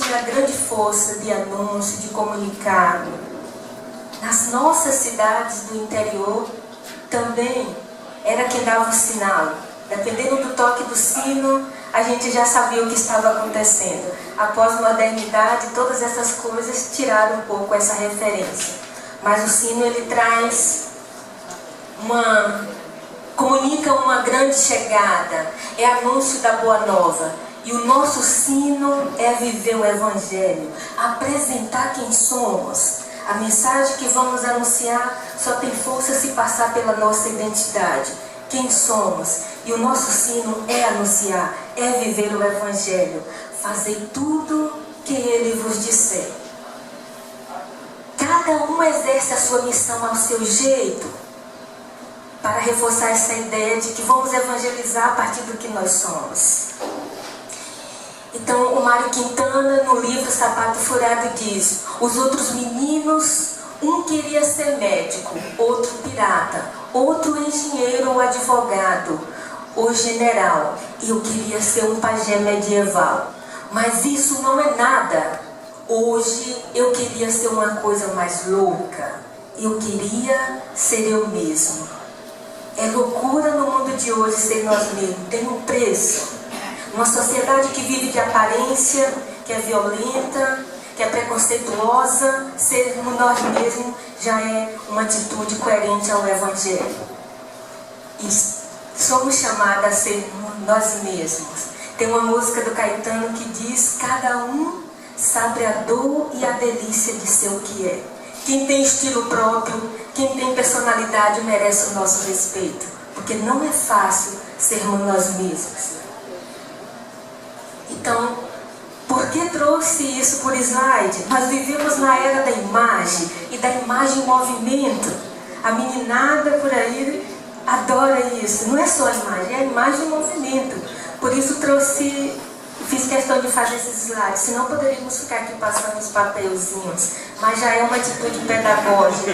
tinha a grande força de anúncio, de comunicado. Nas nossas cidades do interior, também era quem dava o sinal. Dependendo do toque do sino, a gente já sabia o que estava acontecendo. Após a modernidade, todas essas coisas tiraram um pouco essa referência. Mas o sino, ele traz comunica uma grande chegada, é anúncio da boa nova. E o nosso sino é viver o Evangelho, apresentar quem somos. A mensagem que vamos anunciar só tem força se passar pela nossa identidade, quem somos. E o nosso sino é anunciar, é viver o Evangelho, fazer tudo que Ele vos disser. Cada um exerce a sua missão ao seu jeito, para reforçar essa ideia de que vamos evangelizar a partir do que nós somos. Então, o Mário Quintana, no livro Sapato Furado, diz: os outros meninos, um queria ser médico, outro pirata, outro engenheiro ou advogado, ou general. Eu queria ser um pajé medieval. Mas isso não é nada. Hoje eu queria ser uma coisa mais louca. Eu queria ser eu mesmo. É loucura no mundo de hoje ser nós mesmos. Tem um preço. Uma sociedade que vive de aparência, que é violenta, que é preconceituosa, sermos nós mesmos já é uma atitude coerente ao Evangelho. E somos chamados a ser nós mesmos. Tem uma música do Caetano que diz: cada um sabe a dor e a delícia de ser o que é. Quem tem estilo próprio, quem tem personalidade merece o nosso respeito. Porque não é fácil sermos nós mesmos. Então, por que trouxe isso por slide? Nós vivemos na era da imagem e da imagem em movimento. A meninada por aí adora isso. Não é só a imagem, é a imagem em movimento. Por isso fiz questão de fazer esses slides. Senão poderíamos ficar aqui passando os papelzinhos. Mas já é uma atitude pedagógica.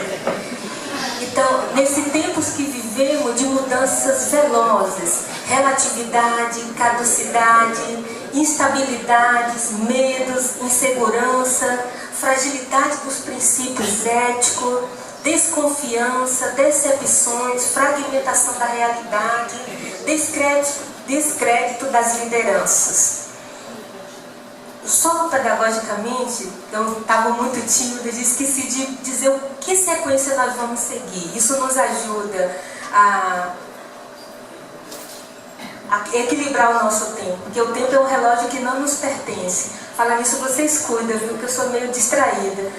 Então, nesses tempos que vivemos de mudanças velozes, relatividade, caducidade, instabilidades, medos, insegurança, fragilidade dos princípios éticos, desconfiança, decepções, fragmentação da realidade, descrédito das lideranças. Só pedagogicamente, eu estava muito tímida e esqueci de dizer o que sequência nós vamos seguir. Isso nos ajuda a equilibrar o nosso tempo, porque o tempo é um relógio que não nos pertence. Falar nisso vocês cuidam, viu? Que eu sou meio distraída.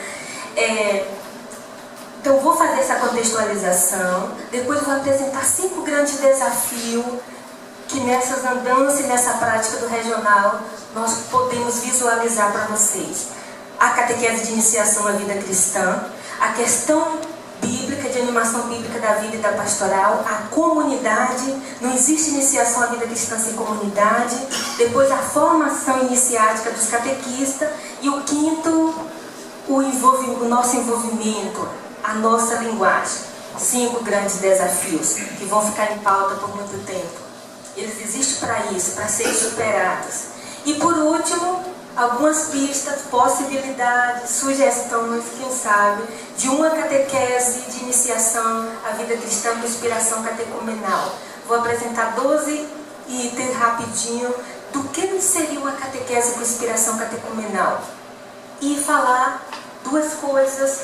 Então vou fazer essa contextualização, depois vou apresentar 5 grandes desafios que nessas andanças e nessa prática do regional nós podemos visualizar para vocês. A catequese de iniciação à vida cristã, a questão bíblica, de animação bíblica da vida e da pastoral, a comunidade, não existe iniciação à vida cristã sem comunidade, depois a formação iniciática dos catequistas e o quinto, o nosso envolvimento, a nossa linguagem. 5 grandes desafios que vão ficar em pauta por muito tempo. Eles existem para isso, para serem superados. E por último, algumas pistas, possibilidades, sugestões, quem sabe, de uma catequese de iniciação à vida cristã com inspiração catecumenal. Vou apresentar 12 itens rapidinho do que seria uma catequese com inspiração catecumenal. E falar 2 coisas,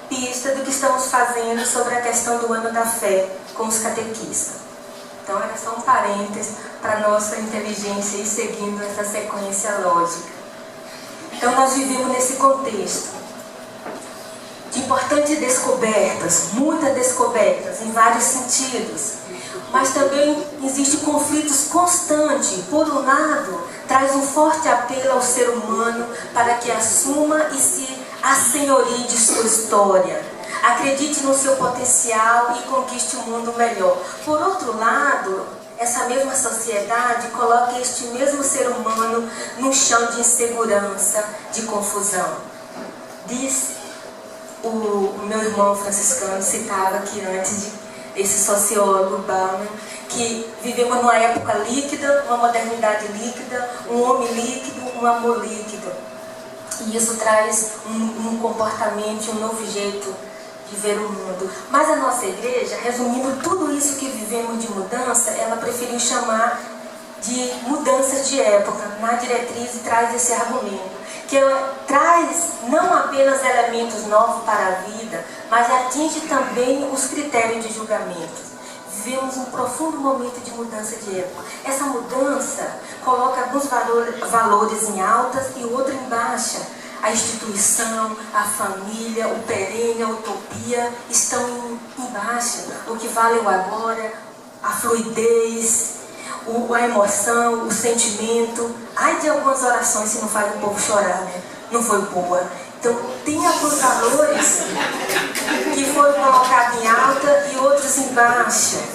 pistas do que estamos fazendo sobre a questão do ano da fé com os catequistas. Então era só um parênteses para a nossa inteligência ir seguindo essa sequência lógica. Então nós vivemos nesse contexto de importantes descobertas, muitas descobertas em vários sentidos, mas também existem conflitos constantes. Por um lado, traz um forte apelo ao ser humano para que assuma e se assenhorie de sua história, acredite no seu potencial e conquiste um mundo melhor. Por outro lado, essa mesma sociedade coloca este mesmo ser humano num chão de insegurança, de confusão. Diz o meu irmão franciscano, citava aqui antes, esse sociólogo Bauman, que vivemos numa época líquida, uma modernidade líquida, um homem líquido, um amor líquido. E isso traz um comportamento, um novo jeito de ver o mundo. Mas a nossa igreja, resumindo tudo isso que vivemos de mudança, ela preferiu chamar de mudanças de época. Na diretriz traz esse argumento, que ela traz não apenas elementos novos para a vida, mas atinge também os critérios de julgamento. Vivemos um profundo momento de mudança de época. Essa mudança coloca alguns valores em altas e outros em baixa. A instituição, a família, o perene, a utopia estão em baixa. O que vale o agora, a fluidez, a emoção, o sentimento. Ai de algumas orações se não faz o povo chorar, né? Não foi boa. Então tem alguns valores que foram colocados em alta e outros em baixa.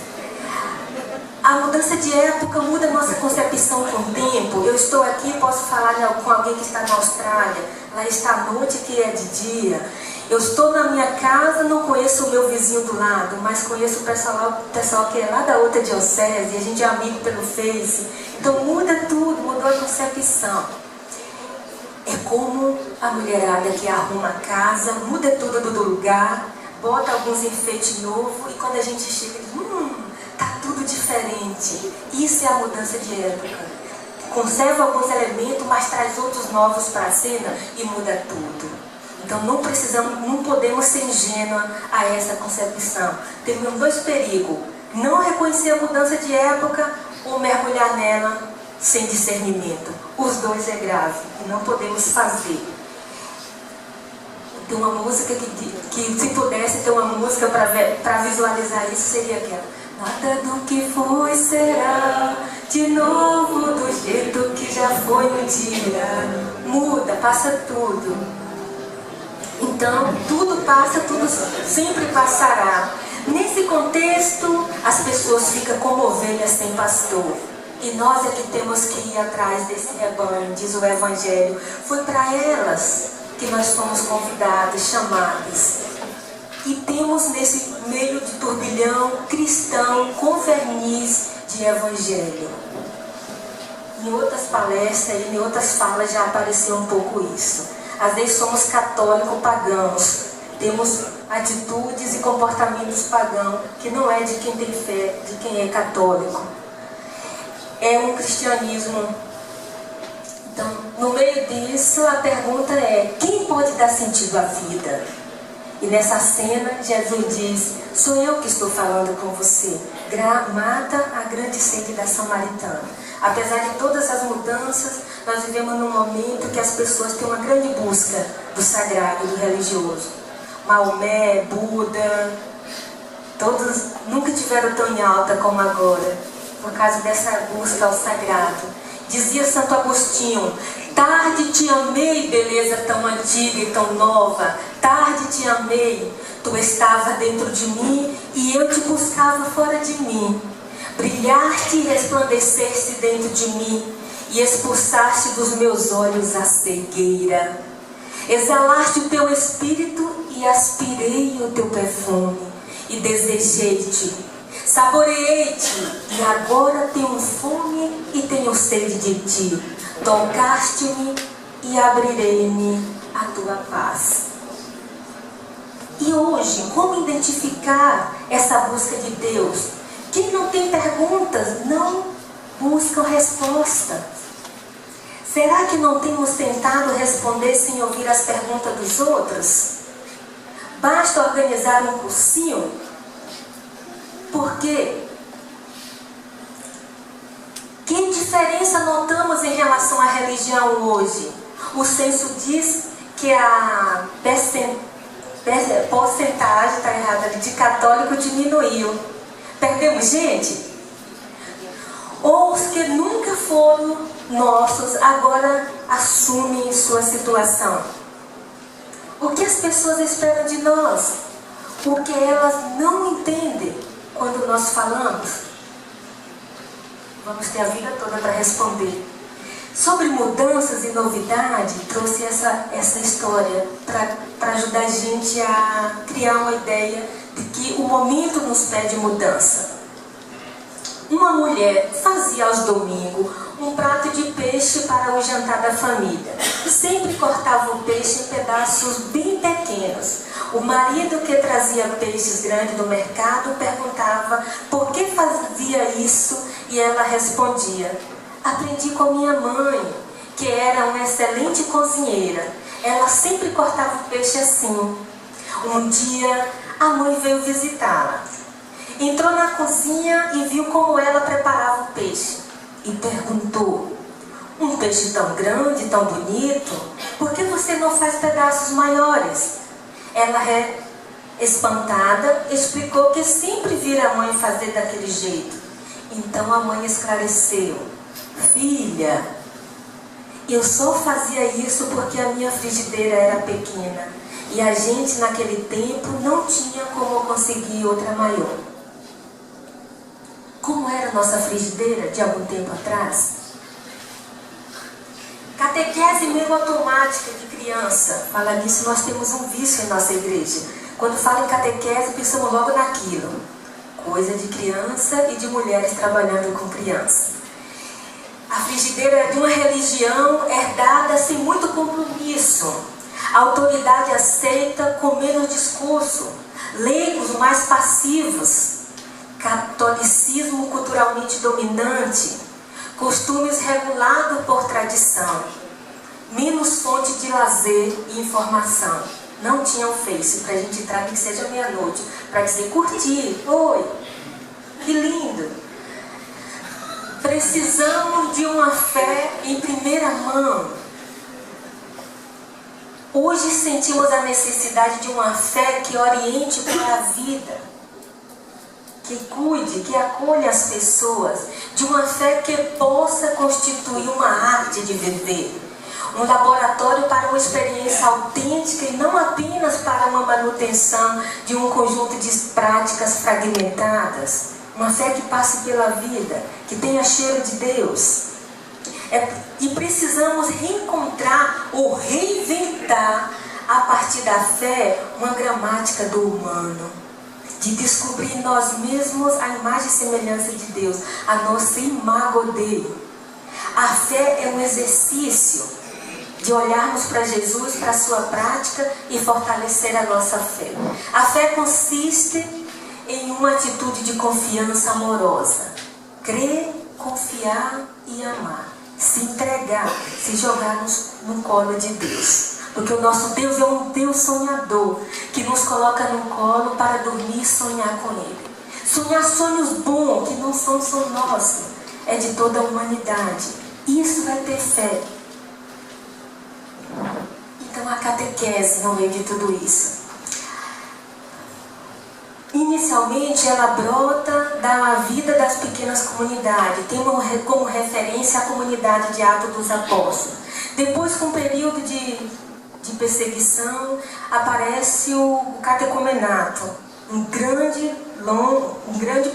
A mudança de época muda a nossa concepção com o tempo. Eu estou aqui, posso falar com alguém que está na Austrália. Lá está à noite, que é de dia. Eu estou na minha casa, não conheço o meu vizinho do lado, mas conheço o pessoal que é lá da outra diocese, a gente é amigo pelo Face. Então muda tudo, mudou a concepção. É como a mulherada que arruma a casa, muda tudo do lugar, bota alguns enfeites novos e quando a gente chega, tá tudo diferente. Isso é a mudança de época. Conserva alguns elementos, mas traz outros novos para a cena e muda tudo. Então não podemos ser ingênuos a essa concepção. Temos dois perigos: não reconhecer a mudança de época ou mergulhar nela sem discernimento. Os dois é grave e não podemos fazer. Tem uma música que se pudesse ter uma música para visualizar isso, seria aquela: nada do que foi será de novo do jeito que já foi um dia. Muda, passa tudo. Então, tudo passa, tudo sempre passará. Nesse contexto, as pessoas ficam como ovelhas sem pastor. E nós é que temos que ir atrás desse rebanho, diz o Evangelho. Foi para elas que nós fomos convidados, chamados. E temos nesse meio de turbilhão cristão com verniz de Evangelho. Em outras palestras e em outras falas já apareceu um pouco isso. Às vezes somos católicos pagãos, temos atitudes e comportamentos pagãos, que não é de quem tem fé, de quem é católico. É um cristianismo. Então, no meio disso, a pergunta é: quem pode dar sentido à vida? E nessa cena, Jesus diz: sou eu que estou falando com você. Mata a grande sede da Samaritana. Apesar de todas as mudanças, nós vivemos num momento que as pessoas têm uma grande busca do sagrado, do religioso. Maomé, Buda, todos nunca tiveram tão em alta como agora, por causa dessa busca ao sagrado. Dizia Santo Agostinho: tarde te amei, beleza tão antiga e tão nova. Tarde te amei, tu estava dentro de mim e eu te buscava fora de mim. Brilhaste e resplandeceste dentro de mim e expulsaste dos meus olhos a cegueira. Exalaste o teu espírito e aspirei o teu perfume e desejei-te. Saboreei-te e agora tenho fome e tenho sede de ti. Tocaste-me e abrirei-me a tua paz. E hoje, como identificar essa busca de Deus? Quem não tem perguntas, não busca resposta. Será que não temos tentado responder sem ouvir as perguntas dos outros? Basta organizar um cursinho? Por quê? Que diferença notamos em relação à religião hoje? O censo diz que a porcentagem, está errada, de católico diminuiu. Perdemos gente? Ou os que nunca foram nossos agora assumem sua situação? O que as pessoas esperam de nós? O que elas não entendem quando nós falamos? Vamos ter a vida toda para responder. Sobre mudanças e novidade, trouxe essa história para ajudar a gente a criar uma ideia de que o momento nos pede mudança. Uma mulher fazia aos domingos um prato de peixe para o jantar da família. Sempre cortava o peixe em pedaços bem pequenos. O marido, que trazia peixes grandes do mercado, perguntava por que fazia isso e ela respondia: aprendi com minha mãe, que era uma excelente cozinheira. Ela sempre cortava o peixe assim. Um dia, a mãe veio visitá-la. Entrou na cozinha e viu como ela preparava o peixe. E perguntou: um peixe tão grande, tão bonito, por que você não faz pedaços maiores? Ela, espantada, explicou que sempre vira a mãe fazer daquele jeito. Então a mãe esclareceu: filha, eu só fazia isso porque a minha frigideira era pequena e a gente naquele tempo não tinha como conseguir outra maior. Como era a nossa frigideira de algum tempo atrás? Catequese meio automática de criança. Fala nisso, nós temos um vício em nossa igreja. Quando fala em catequese, pensamos logo naquilo. Coisa de criança e de mulheres trabalhando com criança. A frigideira é de uma religião herdada sem muito compromisso. A autoridade aceita com menos discurso. Leigos mais passivos. Catolicismo culturalmente dominante. Costumes regulados por tradição. Menos fonte de lazer e informação. Não tinham Face para a gente entrar, que seja meia-noite, para dizer: curti, oi, que lindo. Precisamos de uma fé em primeira mão. Hoje sentimos a necessidade de uma fé que oriente para a vida, que cuide, que acolha as pessoas, de uma fé que possa constituir uma arte de viver, um laboratório para uma experiência autêntica e não apenas para uma manutenção de um conjunto de práticas fragmentadas, uma fé que passe pela vida, que tenha cheiro de Deus. E precisamos reencontrar ou reinventar, a partir da fé, uma gramática do humano, de descobrir em nós mesmos a imagem e semelhança de Deus, a nossa imago Dei. A fé é um exercício de olharmos para Jesus, para a sua prática e fortalecer a nossa fé. A fé consiste em uma atitude de confiança amorosa. Crer, confiar e amar. Se entregar, se jogar no colo de Deus. Porque o nosso Deus é um Deus sonhador, que nos coloca no colo para dormir e sonhar com Ele. Sonhar sonhos bons, que não são só nossos, é de toda a humanidade. Isso vai ter fé. Então a catequese no meio de tudo isso. Inicialmente ela brota da vida das pequenas comunidades, tem como referência a comunidade de Atos dos Apóstolos. Depois, com um período de perseguição, aparece o catecumenato, um grande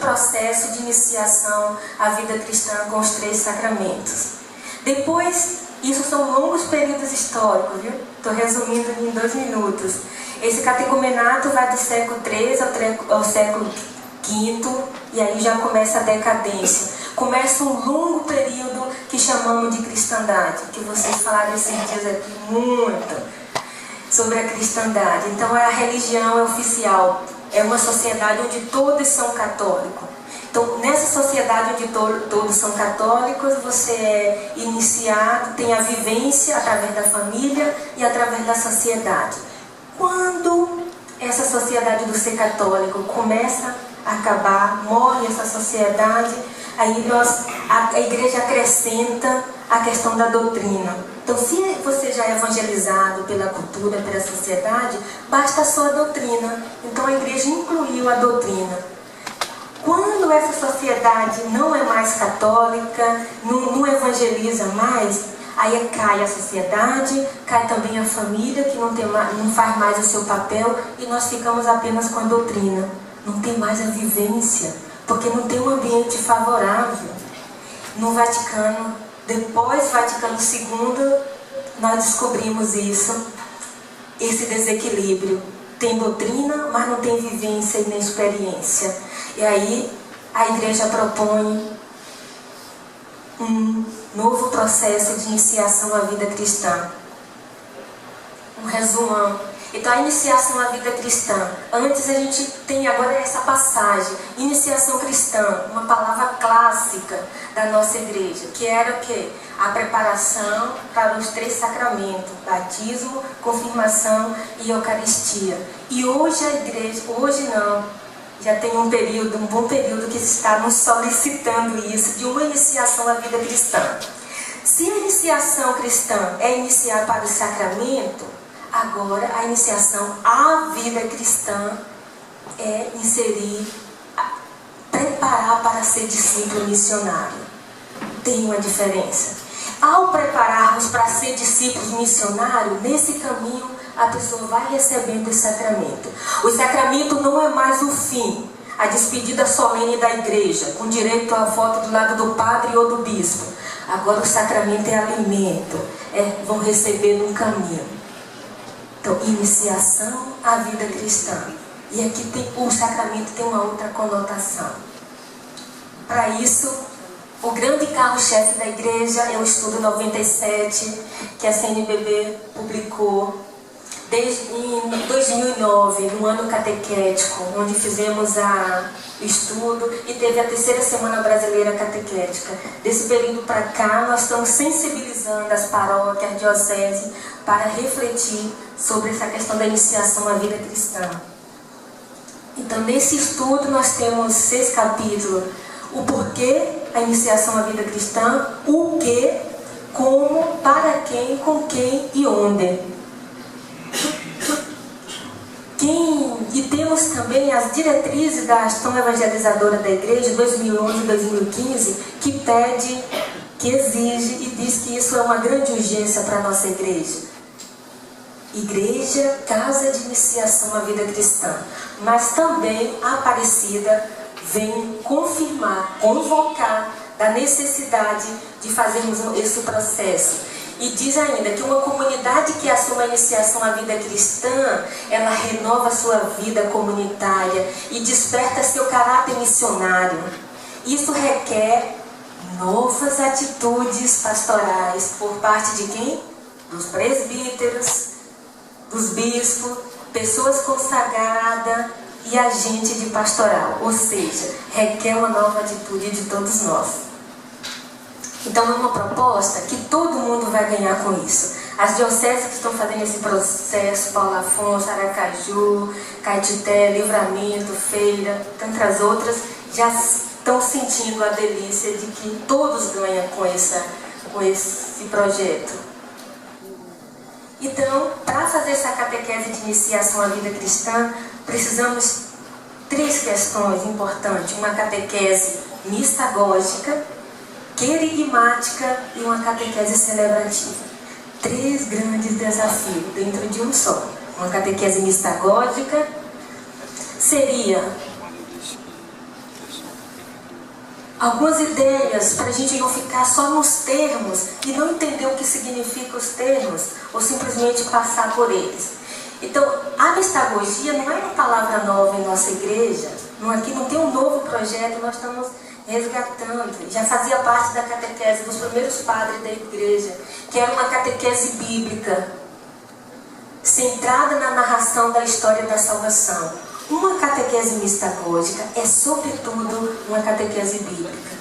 processo de iniciação à vida cristã com os 3 sacramentos. Depois, isso são longos períodos históricos, viu? Estou resumindo em 2 minutos. Esse catecumenato vai do século III ao século V, e aí já começa a decadência. Começa um longo período que chamamos de cristandade, que vocês falaram esses dias aqui muito sobre a cristandade. Então a religião é oficial, é uma sociedade onde todos são católicos. Então nessa sociedade onde todos são católicos, você é iniciado, tem a vivência através da família e através da sociedade. Quando essa sociedade do ser católico começa a acabar, morre essa sociedade, aí a igreja acrescenta a questão da doutrina. Então, se você já é evangelizado pela cultura, pela sociedade, basta a sua doutrina. Então a igreja incluiu a doutrina. Quando essa sociedade não é mais católica, não evangeliza mais, aí cai a sociedade, cai também a família, que não faz mais o seu papel, e nós ficamos apenas com a doutrina. Não tem mais a vivência, porque não tem um ambiente favorável. No Vaticano, depois Vaticano II, nós descobrimos esse desequilíbrio. Tem doutrina, mas não tem vivência e nem experiência. E aí a igreja propõe novo processo de iniciação à vida cristã. Um resumão. Então, a iniciação à vida cristã. Antes a gente tem agora essa passagem, iniciação cristã, uma palavra clássica da nossa igreja, que era o quê? A preparação para os 3 sacramentos, batismo, confirmação e eucaristia. E hoje a igreja, hoje não, já tem um bom período que está nos solicitando isso, de uma iniciação à vida cristã. Se a iniciação cristã é iniciar para o sacramento, agora a iniciação à vida cristã é inserir, preparar para ser discípulo missionário. Tem uma diferença. Ao prepararmos para ser discípulos missionários, nesse caminho a pessoa vai recebendo o sacramento. O sacramento não é mais o fim, a despedida solene da igreja, com direito à foto do lado do padre ou do bispo. Agora o sacramento é alimento, vão receber no caminho. Então, iniciação à vida cristã. E aqui o sacramento tem uma outra conotação. Para isso, o grande carro-chefe da igreja é o Estudo 97, que a CNBB publicou em 2009, no ano catequético, onde fizemos o estudo e teve a 3ª Semana Brasileira Catequética. Desse período para cá, nós estamos sensibilizando as paróquias, a diocese, para refletir sobre essa questão da iniciação à vida cristã. Então, nesse estudo, nós temos 6 capítulos. O porquê, a iniciação à vida cristã, o que, como, para quem, com quem e onde. E temos também as diretrizes da ação evangelizadora da igreja 2011-2015, que pede, que exige e diz que isso é uma grande urgência para a nossa igreja. Igreja, casa de iniciação à vida cristã. Mas também a Aparecida vem confirmar, convocar da necessidade de fazermos esse processo. E diz ainda que uma comunidade que assume a iniciação à vida cristã, ela renova sua vida comunitária e desperta seu caráter missionário. Isso requer novas atitudes pastorais por parte de quem? Dos presbíteros, dos bispos, pessoas consagradas e agente de pastoral. Ou seja, requer uma nova atitude de todos nós. Então é uma proposta que todo mundo vai ganhar com isso. As dioceses que estão fazendo esse processo, Paulo Afonso, Aracaju, Caetité, Livramento, Feira, tantas outras, já estão sentindo a delícia de que todos ganham com esse projeto. Então, para fazer essa catequese de iniciação à vida cristã, precisamos 3 questões importantes. Uma catequese mistagógica, querigmática e uma catequese celebrativa. 3 grandes desafios dentro de um só. Uma catequese mistagógica seria algumas ideias para a gente não ficar só nos termos e não entender o que significam os termos ou simplesmente passar por eles. Então, a mistagogia não é uma palavra nova em nossa igreja. Aqui não tem um novo projeto, nós estamos resgatando. Já fazia parte da catequese dos primeiros padres da igreja, que era uma catequese bíblica, centrada na narração da história da salvação. Uma catequese mistagógica é, sobretudo, uma catequese bíblica.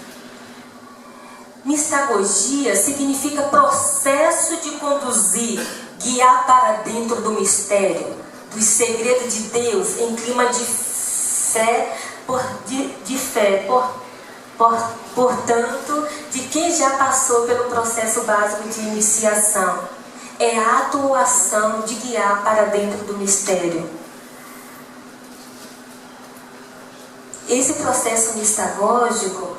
Mistagogia significa processo de conduzir, guiar para dentro do mistério, dos segredos de Deus, em clima de fé, portanto, de quem já passou pelo processo básico de iniciação. É a atuação de guiar para dentro do mistério. Esse processo mistagógico,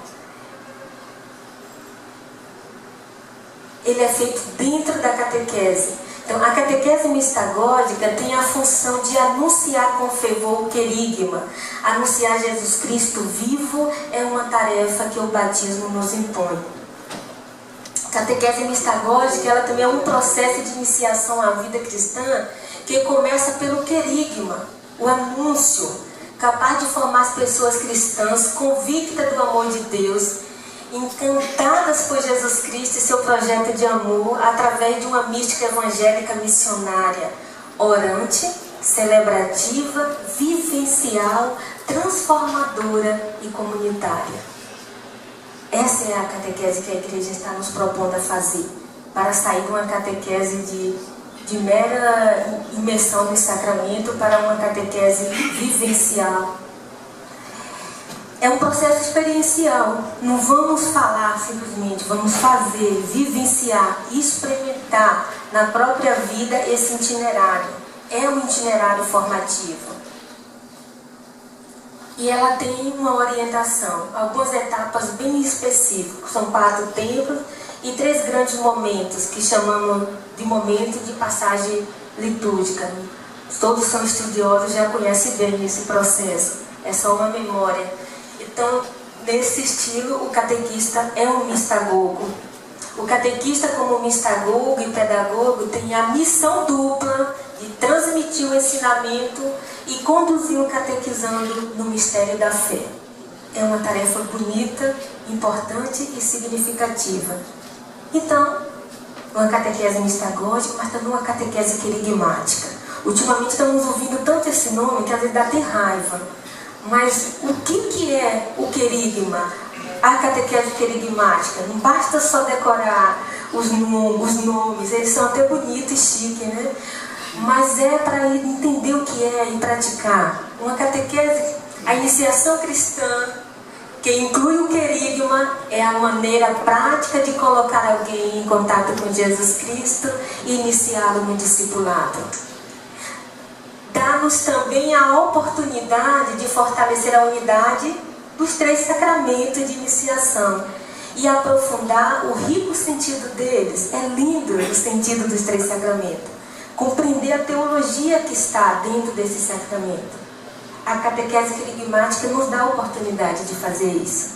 ele é feito dentro da catequese. Então, a catequese mistagógica tem a função de anunciar com fervor o querigma. Anunciar Jesus Cristo vivo é uma tarefa que o batismo nos impõe. A catequese mistagógica, ela também é um processo de iniciação à vida cristã que começa pelo querigma, o anúncio, capaz de formar as pessoas cristãs convictas do amor de Deus encantadas por Jesus Cristo e seu projeto de amor através de uma mística evangélica missionária, orante, celebrativa, vivencial, transformadora e comunitária. Essa é a catequese que a igreja está nos propondo a fazer, para sair de uma catequese de mera imersão no sacramento para uma catequese vivencial. É um processo experiencial. Não vamos falar simplesmente, vamos fazer, vivenciar, experimentar na própria vida esse itinerário. É um itinerário formativo. E ela tem uma orientação, algumas etapas bem específicas. São 4 tempos e 3 grandes momentos, que chamamos de momento de passagem litúrgica. Todos são estudiosos, já conhecem bem esse processo. É só uma memória. Então, nesse estilo, o catequista é um mistagogo. O catequista, como mistagogo e pedagogo, tem a missão dupla de transmitir o ensinamento e conduzir o catequizando no mistério da fé. É uma tarefa bonita, importante e significativa. Então, uma catequese mistagógica, mas também uma catequese querigmática. Ultimamente estamos ouvindo tanto esse nome que às vezes dá até raiva. Mas o que é o querigma? A catequese querigmática? Não basta só decorar os nomes, eles são até bonitos e chiques, né? Mas é para entender o que é e praticar. Uma catequese, a iniciação cristã, que inclui o querigma, é a maneira prática de colocar alguém em contato com Jesus Cristo e iniciá-lo no discipulado. Dá-nos também a oportunidade de fortalecer a unidade dos 3 sacramentos de iniciação e aprofundar o rico sentido deles. É lindo o sentido dos 3 sacramentos. Compreender a teologia que está dentro desse sacramento. A catequese querigmática nos dá a oportunidade de fazer isso.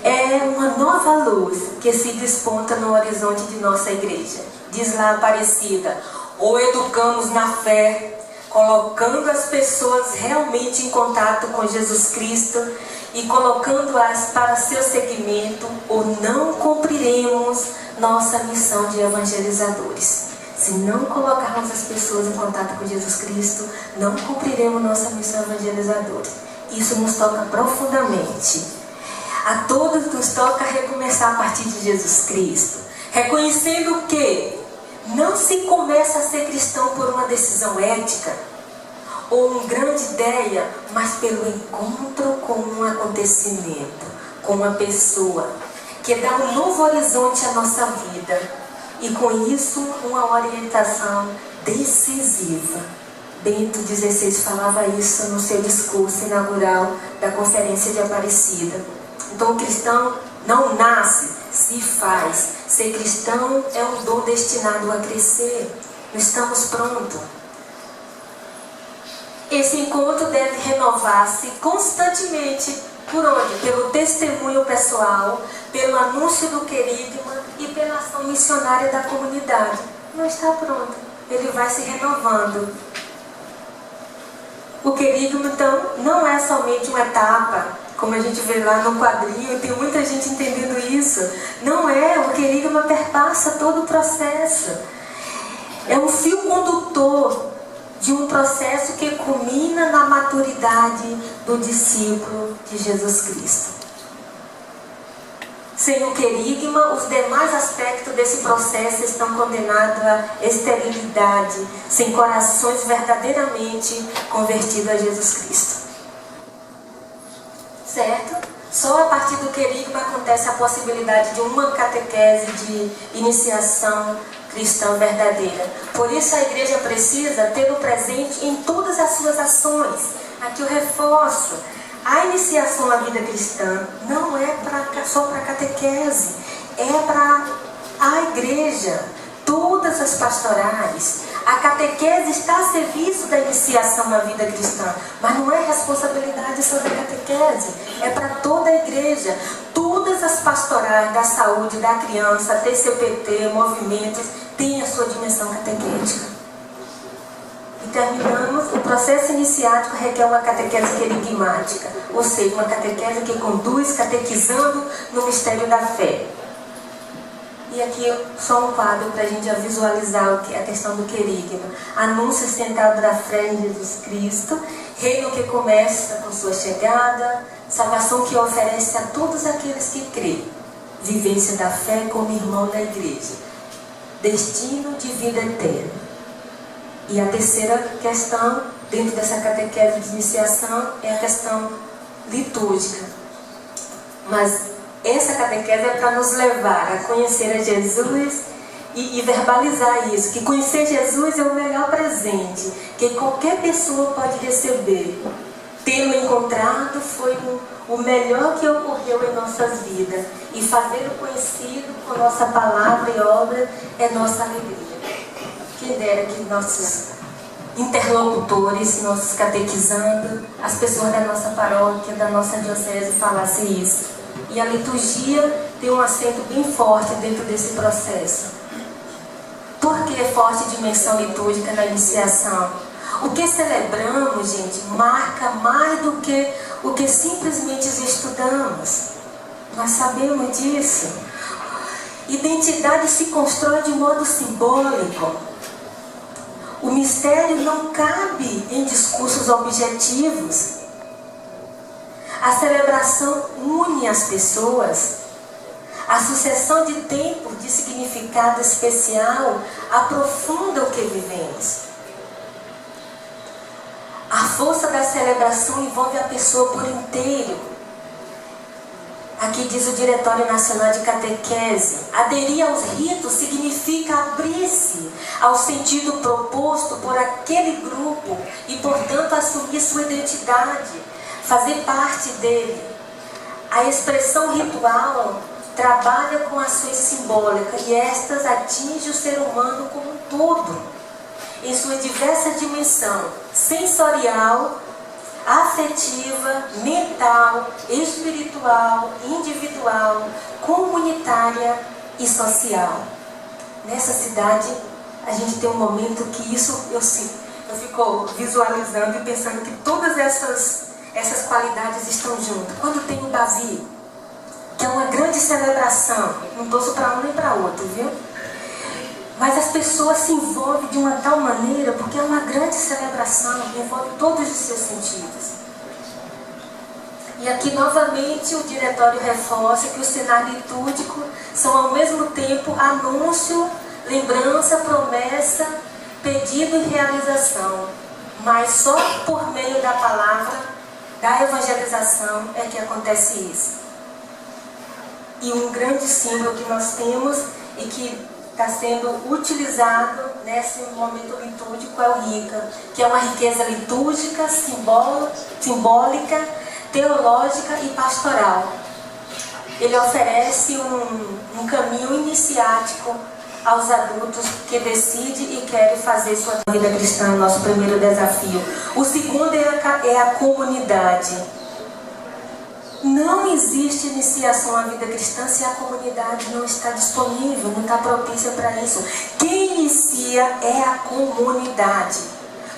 É uma nova luz que se desponta no horizonte de nossa igreja. Diz lá a Aparecida: ou educamos na fé, colocando as pessoas realmente em contato com Jesus Cristo e colocando-as para seu seguimento, ou não cumpriremos nossa missão de evangelizadores. Se não colocarmos as pessoas em contato com Jesus Cristo, não cumpriremos nossa missão evangelizadora. Isso nos toca profundamente. A todos nos toca recomeçar a partir de Jesus Cristo, reconhecendo que não se começa a ser cristão por uma decisão ética ou uma grande ideia, mas pelo encontro com um acontecimento, com uma pessoa, que dá um novo horizonte à nossa vida. E com isso, uma orientação decisiva. Bento XVI falava isso no seu discurso inaugural da Conferência de Aparecida. Então, o cristão não nasce, se faz. Ser cristão é um dom destinado a crescer. Não estamos prontos. Esse encontro deve renovar-se constantemente. Por onde? Pelo testemunho pessoal, pelo anúncio do querigma e pela ação missionária da comunidade. Não está pronto. Ele vai se renovando. O querigma, então, não é somente uma etapa, como a gente vê lá no quadrinho, tem muita gente entendendo isso. Não é, o querigma perpassa todo o processo. É um fio condutor de um processo que culmina na maturidade do discípulo de Jesus Cristo. Sem o querigma, os demais aspectos desse processo estão condenados à esterilidade, sem corações verdadeiramente convertidos a Jesus Cristo. Certo? Só a partir do querigma acontece a possibilidade de uma catequese de iniciação cristã verdadeira. Por isso a igreja precisa tê-lo presente em todas as suas ações. Aqui eu reforço: a iniciação à vida cristã não é só para a catequese, é para a igreja, todas as pastorais. A catequese está a serviço da iniciação à vida cristã, mas não é responsabilidade só da catequese, é para toda a igreja. Todas as pastorais da saúde, da criança, TCPT, movimentos, têm a sua dimensão catequética. terminamos, o processo iniciático requer uma catequese querigmática, ou seja, uma catequese que conduz catequizando no mistério da fé. E aqui só um quadro para a gente já visualizar a questão do querigma. Anúncio central da fé em Jesus Cristo, reino que começa com sua chegada, salvação que oferece a todos aqueles que creem, vivência da fé como irmão da igreja, destino de vida eterna. E a terceira questão, dentro dessa catequese de iniciação, é a questão litúrgica. Mas essa catequese é para nos levar a conhecer a Jesus e verbalizar isso, que conhecer Jesus é o melhor presente que qualquer pessoa pode receber. Tê-lo encontrado foi o melhor que ocorreu em nossas vidas, e fazê-lo conhecido com nossa palavra e obra é nossa alegria. Quem dera que nossos interlocutores, nossos catequizandos, as pessoas da nossa paróquia, da nossa diocese falassem isso. E a liturgia tem um acento bem forte dentro desse processo. Por que forte dimensão litúrgica na iniciação? O que celebramos, gente, marca mais do que o que simplesmente estudamos. Nós sabemos disso. Identidade se constrói de modo simbólico. O mistério não cabe em discursos objetivos. A celebração une as pessoas. A sucessão de tempos de significado especial aprofunda o que vivemos. A força da celebração envolve a pessoa por inteiro. Aqui diz o Diretório Nacional de Catequese: aderir aos ritos significa abrir-se ao sentido proposto por aquele grupo e, portanto, assumir sua identidade, fazer parte dele. A expressão ritual trabalha com ações simbólicas e estas atingem o ser humano como um todo, em sua diversa dimensão sensorial, afetiva, mental, espiritual, individual, comunitária e social. Nessa cidade, a gente tem um momento que isso eu fico visualizando e pensando que todas essas qualidades estão juntas. Quando tem o Davi, que é uma grande celebração, não torço para um nem para outro, viu? Mas as pessoas se envolvem de uma tal maneira, porque é uma grande celebração, envolve todos os seus sentidos. E aqui novamente o Diretório reforça que o cenário litúrgico são ao mesmo tempo anúncio, lembrança, promessa, pedido e realização. Mas só por meio da palavra, da evangelização, é que acontece isso. E um grande símbolo que nós temos e que está sendo utilizado nesse momento litúrgico é o Rica, que é uma riqueza litúrgica, simbólica, teológica e pastoral. Ele oferece um caminho iniciático aos adultos que decidem e querem fazer sua vida cristã, nosso primeiro desafio. O segundo é a comunidade. Não existe iniciação à vida cristã se a comunidade não está disponível, não está propícia para isso. Quem inicia é a comunidade.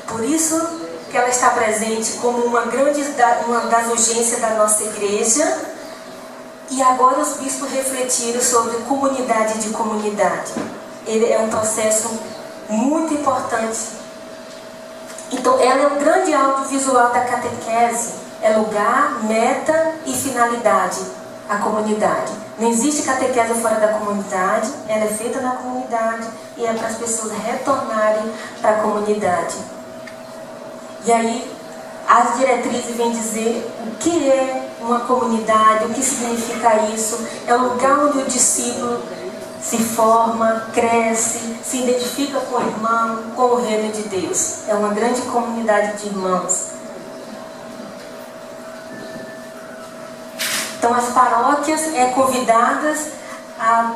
Por isso que ela está presente como uma das urgências da nossa igreja. E agora os bispos refletiram sobre comunidade de comunidade. Ele é um processo muito importante. Então, ela é um grande audiovisual da catequese. É lugar, meta e finalidade, a comunidade. Não existe catequese fora da comunidade, ela é feita na comunidade e é para as pessoas retornarem para a comunidade. E aí, as diretrizes vêm dizer o que é uma comunidade, o que significa isso. É o lugar onde o discípulo se forma, cresce, se identifica com o irmão, com o reino de Deus. É uma grande comunidade de irmãos. Então as paróquias convidadas a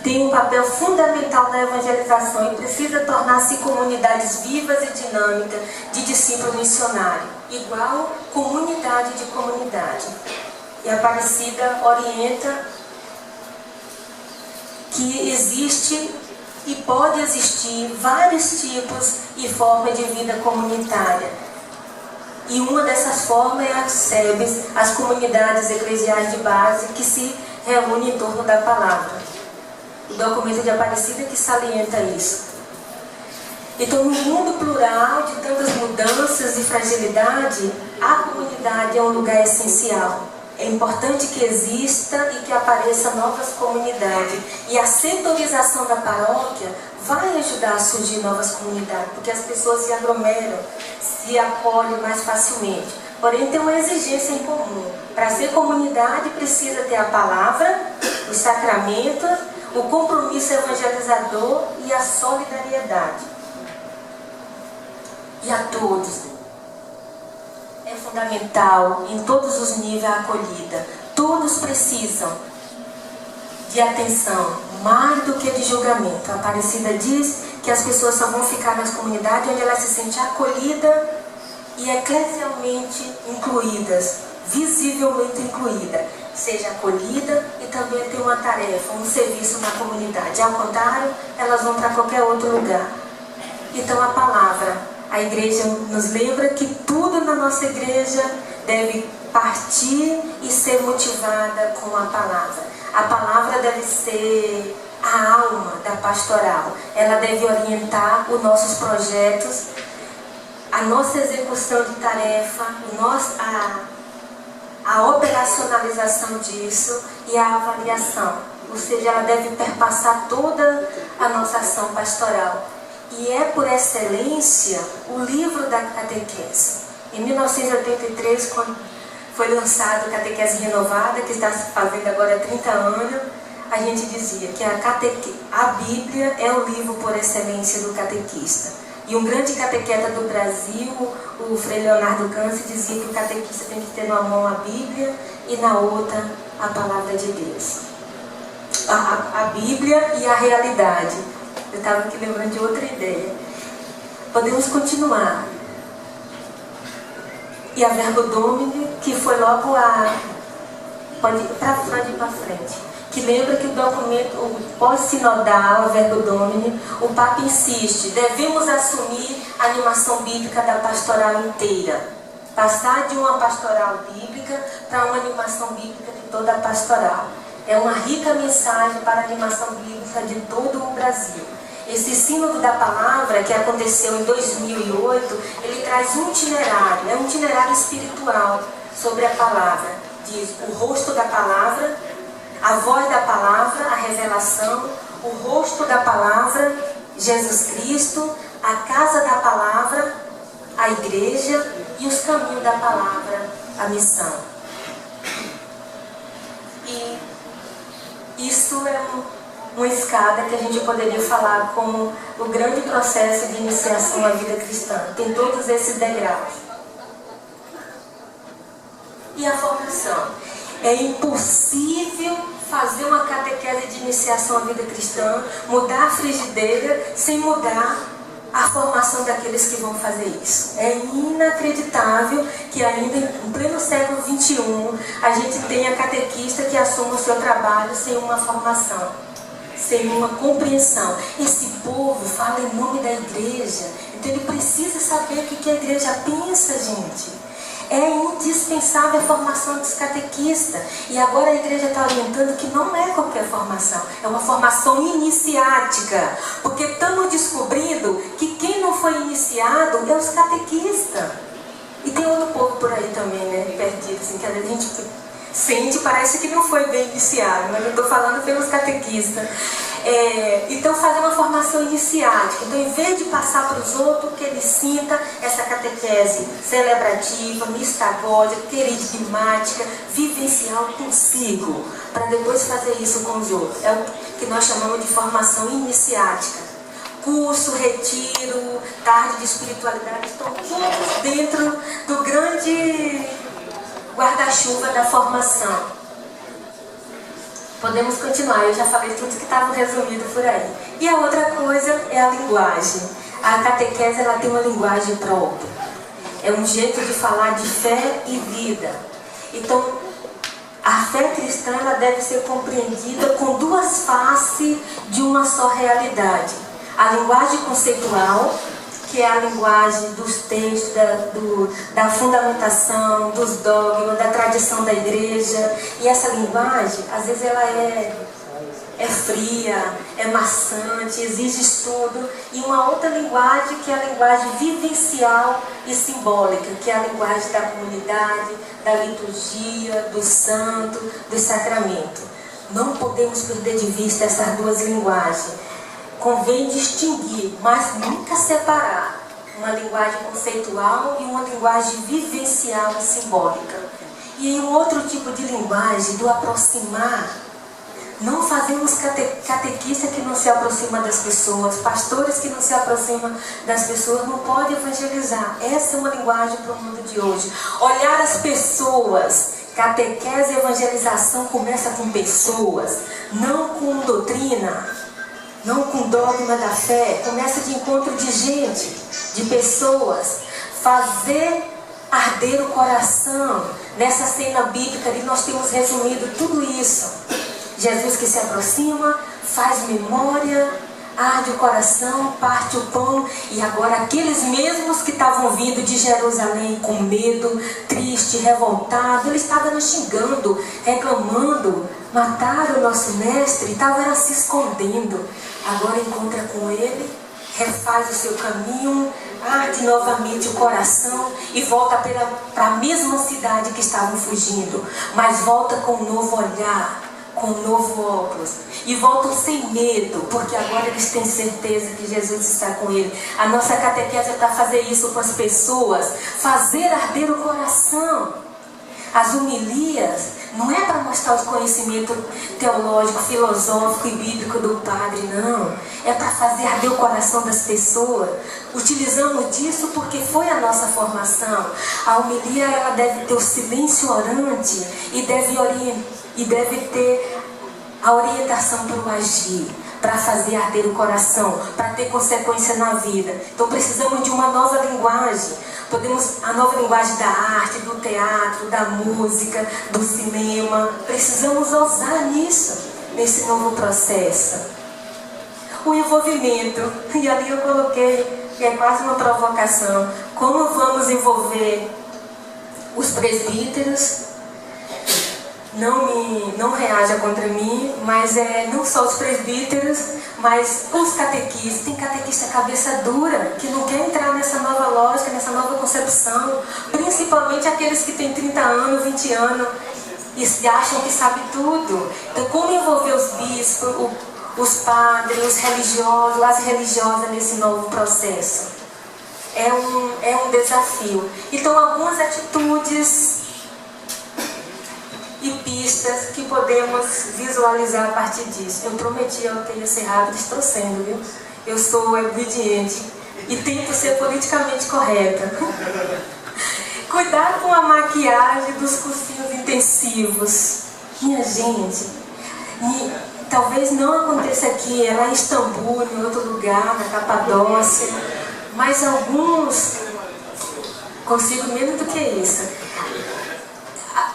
ter um papel fundamental na evangelização e precisa tornar-se comunidades vivas e dinâmicas de discípulo missionário, igual comunidade de comunidade. E a Aparecida orienta que existe e pode existir vários tipos e formas de vida comunitária. E uma dessas formas é as SEBs, as comunidades eclesiais de base que se reúnem em torno da palavra. O documento de Aparecida que salienta isso. Então, no mundo plural de tantas mudanças e fragilidade, a comunidade é um lugar essencial. É importante que exista e que apareça novas comunidades. E a setorização da paróquia vai ajudar a surgir novas comunidades, porque as pessoas se aglomeram, se acolhem mais facilmente. Porém, tem uma exigência em comum. Para ser comunidade, precisa ter a palavra, os sacramentos, o compromisso evangelizador e a solidariedade. E a todos. É fundamental, em todos os níveis, a acolhida. Todos precisam de atenção, mais do que de julgamento. A Aparecida diz que as pessoas só vão ficar nas comunidades onde elas se sentem acolhidas e eclesialmente incluídas, visivelmente incluídas. Seja acolhida e também tem uma tarefa, um serviço na comunidade. Ao contrário, elas vão para qualquer outro lugar. Então a palavra, a igreja nos lembra que tudo na nossa igreja deve partir e ser motivada com a palavra. A palavra deve ser a alma da pastoral. Ela deve orientar os nossos projetos, a nossa execução de tarefa, a operacionalização disso e a avaliação. Ou seja, ela deve perpassar toda a nossa ação pastoral. E é, por excelência, o livro da catequese. Em 1983, quando foi lançado a Catequese Renovada, que está se fazendo agora 30 anos, a gente dizia que a Bíblia é o livro por excelência do catequista. E um grande catequeta do Brasil, o Frei Leonardo Câncer, dizia que o catequista tem que ter numa mão a Bíblia e na outra a Palavra de Deus. A Bíblia e a realidade. Eu estava aqui lembrando de outra ideia. Podemos continuar. E a Verbo Domini, que foi logo pode ir para frente. Que lembra que o documento, o pós-sinodal, a Verbo Domini, o Papa insiste, devemos assumir a animação bíblica da pastoral inteira. Passar de uma pastoral bíblica para uma animação bíblica de toda a pastoral. É uma rica mensagem para a animação bíblica de todo o Brasil. Esse sínodo da palavra, que aconteceu em 2008, ele traz um itinerário, é um itinerário espiritual sobre a palavra. Diz o rosto da palavra, a voz da palavra, a revelação, o rosto da palavra, Jesus Cristo, a casa da palavra, a igreja e os caminhos da palavra, a missão. E isso é uma escada que a gente poderia falar como o grande processo de iniciação à vida cristã. Tem todos esses degraus. E a formação. É impossível fazer uma catequese de iniciação à vida cristã, mudar a frigideira, sem mudar a formação daqueles que vão fazer isso. É inacreditável que ainda em pleno século XXI a gente tenha catequista que assuma o seu trabalho sem uma formação, sem uma compreensão. Esse povo fala em nome da igreja, então ele precisa saber o que a igreja pensa, gente. É indispensável a formação dos catequistas. E agora a igreja está orientando que não é qualquer formação, é uma formação iniciática. Porque estamos descobrindo que quem não foi iniciado é os catequistas. E tem outro povo por aí também, né? Perdido, assim, que às vezes a gente sente, parece que não foi bem iniciado, mas eu estou falando pelos catequistas. Então fazer uma formação iniciática. Então, em vez de passar para os outros, que ele sinta essa catequese celebrativa, mistagógica, querigmática, vivencial consigo, para depois fazer isso com os outros. É o que nós chamamos de formação iniciática. Curso, retiro, tarde de espiritualidade, estão todos dentro do grande guarda-chuva da formação. Podemos continuar, eu já falei tudo que estava resumido por aí. E a outra coisa é a linguagem. A catequese ela tem uma linguagem própria. É um jeito de falar de fé e vida. Então, A fé cristã ela deve ser compreendida com duas faces de uma só realidade. A linguagem conceitual, que é a linguagem dos textos, da fundamentação, dos dogmas, da tradição da igreja. E essa linguagem, às vezes, ela é fria, é maçante, exige estudo. E uma outra linguagem que é a linguagem vivencial e simbólica, que é a linguagem da comunidade, da liturgia, do santo, do sacramento. Não podemos perder de vista essas duas linguagens. Convém distinguir, mas nunca separar uma linguagem conceitual e uma linguagem vivencial e simbólica. E em um outro tipo de linguagem, do aproximar, não fazemos catequista que não se aproxima das pessoas, pastores que não se aproximam das pessoas, não pode evangelizar. Essa é uma linguagem para o mundo de hoje. Olhar as pessoas. Catequese e evangelização começa com pessoas, não com doutrina, não com dogma da fé. Começa de encontro de gente, de pessoas. Fazer arder o coração. Nessa cena bíblica ali nós temos resumido tudo isso. Jesus que se aproxima, faz memória, arde o coração, parte o pão. E agora aqueles mesmos que estavam vindo de Jerusalém com medo, triste, revoltado, eles estavam nos xingando, reclamando, mataram o nosso mestre, estavam se escondendo. Agora encontra com ele, refaz o seu caminho, arde novamente o coração e volta para a mesma cidade que estavam fugindo, mas volta com um novo olhar, com um novo óculos, e voltam sem medo, porque agora eles têm certeza que Jesus está com ele. A nossa catequese é para fazer isso com as pessoas, fazer arder o coração. As homilias não é para mostrar o conhecimento teológico, filosófico e bíblico do padre, não. É para fazer arder o coração das pessoas. Utilizamos disso porque foi a nossa formação. A homilia ela deve ter o silêncio orante e deve ter a orientação para o agir, para fazer arder o coração, para ter consequência na vida. Então precisamos de uma nova linguagem. A nova linguagem da arte, do teatro, da música, do cinema. Precisamos ousar nisso, nesse novo processo. O envolvimento, e ali eu coloquei, que é quase uma provocação, como vamos envolver os presbíteros. Não reaja contra mim, mas não só os presbíteros, mas os catequistas. Tem catequista cabeça dura, que não quer entrar nessa nova lógica, nessa nova concepção, principalmente aqueles que têm 30 anos, 20 anos, e acham que sabem tudo. Então, como envolver os bispos, os padres, os religiosos, as religiosas nesse novo processo? É um desafio. Então, algumas atitudes e pistas que podemos visualizar a partir disso. Eu prometi eu que ia ser rápido, estou sendo, viu? Eu sou obediente e tento ser politicamente correta. Cuidado com a maquiagem dos cursinhos intensivos. Minha gente, talvez não aconteça aqui, é lá em Istambul, em outro lugar, na Capadócia, mas alguns consigo menos do que isso.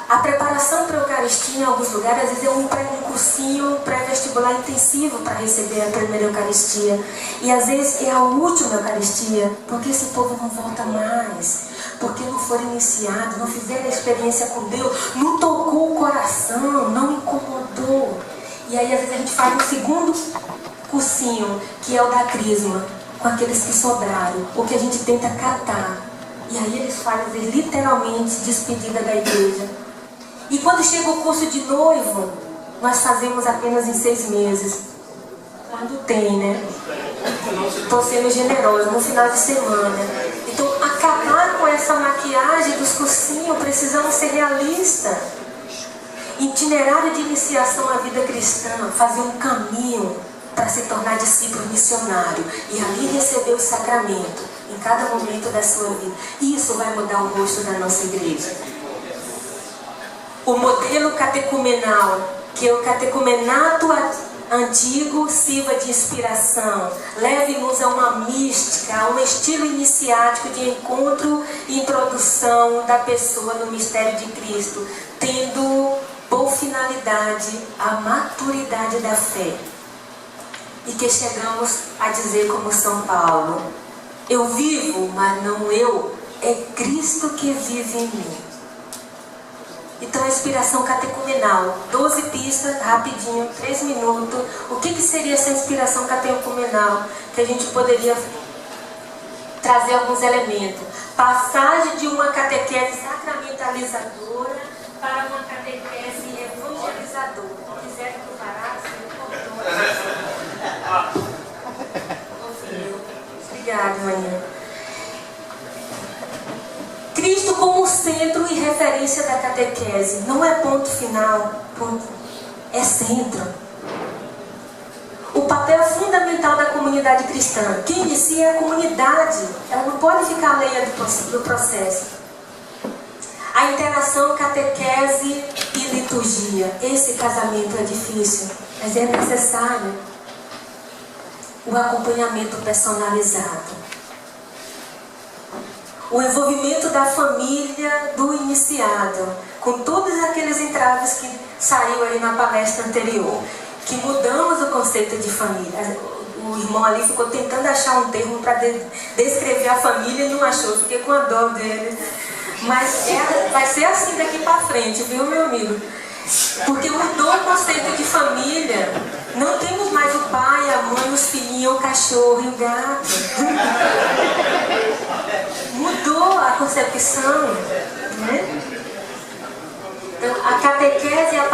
A preparação para a Eucaristia em alguns lugares, às vezes é um cursinho pré-vestibular intensivo para receber a primeira Eucaristia. E às vezes é a última Eucaristia, porque esse povo não volta mais. Porque não foram iniciados, não fizeram a experiência com Deus, não tocou o coração, não incomodou. E aí às vezes a gente faz um segundo cursinho, que é o da Crisma, com aqueles que sobraram, o que a gente tenta catar. E aí eles fazem literalmente despedida da igreja. E quando chega o curso de noivo, nós fazemos apenas em 6 meses. Quando tem, né? Estou sendo generosa, no final de semana. Então, acabar com essa maquiagem dos cursinhos, precisamos ser realistas. Itinerário de iniciação à vida cristã, fazer um caminho para se tornar discípulo missionário e ali receber o sacramento em cada momento da sua vida. Isso vai mudar o rosto da nossa igreja. O modelo catecumenal, que é o catecumenato antigo, sirva de inspiração. Leve-nos a uma mística, a um estilo iniciático de encontro e introdução da pessoa no mistério de Cristo, tendo por finalidade a maturidade da fé. E que chegamos a dizer como São Paulo: eu vivo, mas não eu, é Cristo que vive em mim. Então a inspiração catecumenal, 12 pistas, rapidinho, 3 minutos. O que seria essa inspiração catecumenal? Que a gente poderia trazer alguns elementos. Passagem de uma catequese sacramentalizadora para uma catequese evangelizadora. Se quiser que eu parasse, obrigada, manhã. Cristo como centro e referência da catequese. Não é ponto final, é centro. O papel fundamental da comunidade cristã. Quem inicia é a comunidade. Ela não pode ficar alheia do processo. A interação catequese e liturgia. Esse casamento é difícil, mas é necessário. O acompanhamento personalizado. O envolvimento da família do iniciado, com todos aqueles entraves que saiu aí na palestra anterior, que mudamos o conceito de família. O irmão ali ficou tentando achar um termo para descrever a família e não achou, fiquei com a dó dele. Mas vai ser assim daqui para frente, viu, meu amigo? Porque mudou o conceito de família. Não temos mais o pai, a mãe, os filhinhos, o cachorro e o gato. Mudou a concepção, né? Então, a catequese a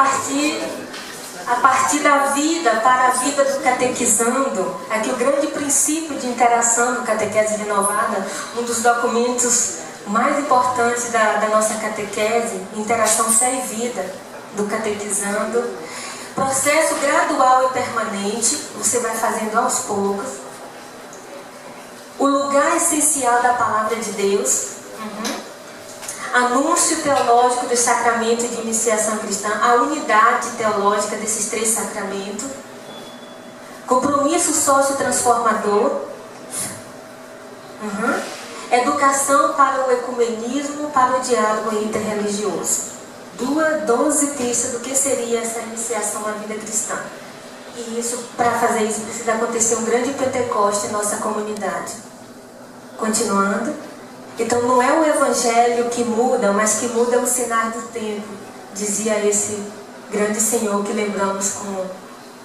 partir da vida, para a vida do catequizando. Aqui o grande princípio de interação do Catequese Renovada, um dos documentos mais importantes da nossa catequese, interação fé e vida do catequizando. Processo gradual e permanente, você vai fazendo aos poucos. O lugar essencial da palavra de Deus. Anúncio teológico do sacramento de iniciação cristã, a unidade teológica desses 3 sacramentos. Compromisso sócio-transformador. Educação para o ecumenismo, para o diálogo interreligioso. 12 pistas do que seria essa iniciação à vida cristã. E isso, para fazer isso, precisa acontecer um grande Pentecoste em nossa comunidade. Continuando. Então não é o evangelho que muda, mas que muda o cenário do tempo, dizia esse grande senhor que lembramos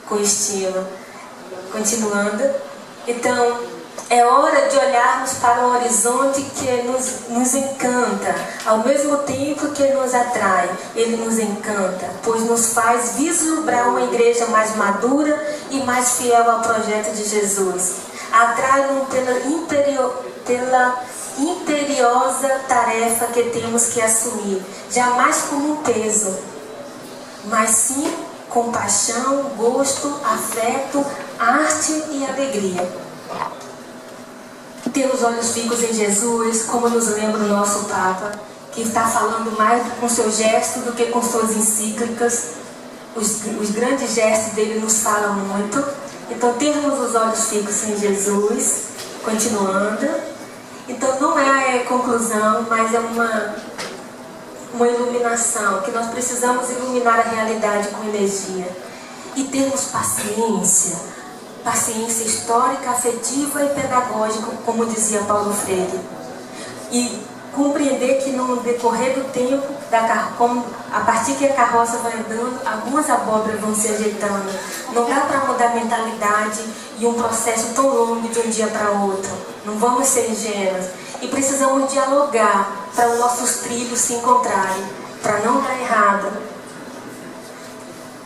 com estima. Continuando. Então, é hora de olharmos para um horizonte que nos encanta, ao mesmo tempo que nos atrai. Ele nos encanta, pois nos faz vislumbrar uma igreja mais madura e mais fiel ao projeto de Jesus. Atrai-nos pela imperiosa tarefa que temos que assumir, jamais como um peso, mas sim com paixão, gosto, afeto, arte e alegria. Ter os olhos fixos em Jesus, como nos lembra o nosso Papa, que está falando mais com seus gestos do que com suas encíclicas. Os grandes gestos dele nos falam muito. Então, termos os olhos fixos em Jesus, continuando. Então não é a conclusão, mas é uma iluminação, que nós precisamos iluminar a realidade com energia. E termos paciência histórica, afetiva e pedagógica, como dizia Paulo Freire. E compreender que no decorrer do tempo, a partir que a carroça vai andando, algumas abóboras vão se ajeitando. Não dá para mudar a mentalidade e um processo tão longo de um dia para outro. Não vamos ser ingênuos. E precisamos dialogar para os nossos trilhos se encontrarem, para não dar errado.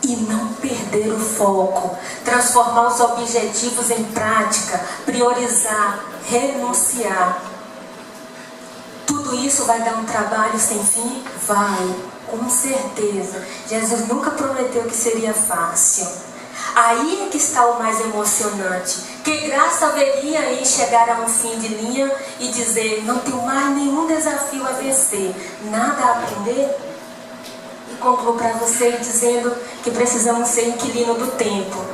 E não perder o foco, transformar os objetivos em prática, priorizar, renunciar. Tudo isso vai dar um trabalho sem fim? Vai, com certeza. Jesus nunca prometeu que seria fácil. Aí é que está o mais emocionante. Que graça haveria em chegar a um fim de linha e dizer: não tenho mais nenhum desafio a vencer, nada a aprender? E concluo para você dizendo que precisamos ser inquilino do tempo.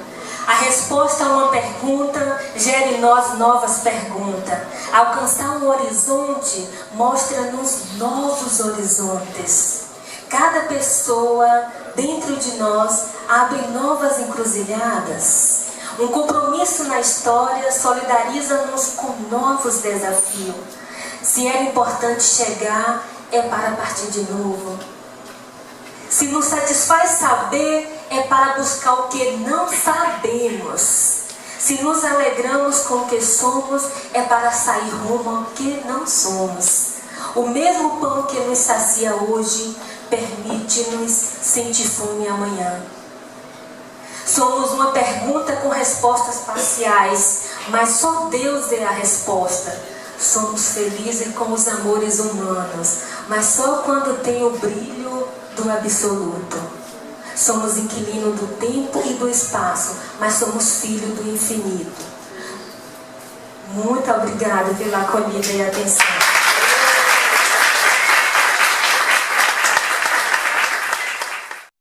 A resposta a uma pergunta gera em nós novas perguntas. Alcançar um horizonte mostra-nos novos horizontes. Cada pessoa dentro de nós abre novas encruzilhadas. Um compromisso na história solidariza-nos com novos desafios. Se era importante chegar, é para partir de novo. Se nos satisfaz saber, é para buscar o que não sabemos. Se nos alegramos com o que somos, é para sair rumo ao que não somos. O mesmo pão que nos sacia hoje, permite-nos sentir fome amanhã. Somos uma pergunta com respostas parciais, mas só Deus é a resposta. Somos felizes com os amores humanos, mas só quando tem o brilho do absoluto. Somos inquilinos do tempo e do espaço, mas somos filhos do infinito. Muito obrigada pela acolhida e atenção.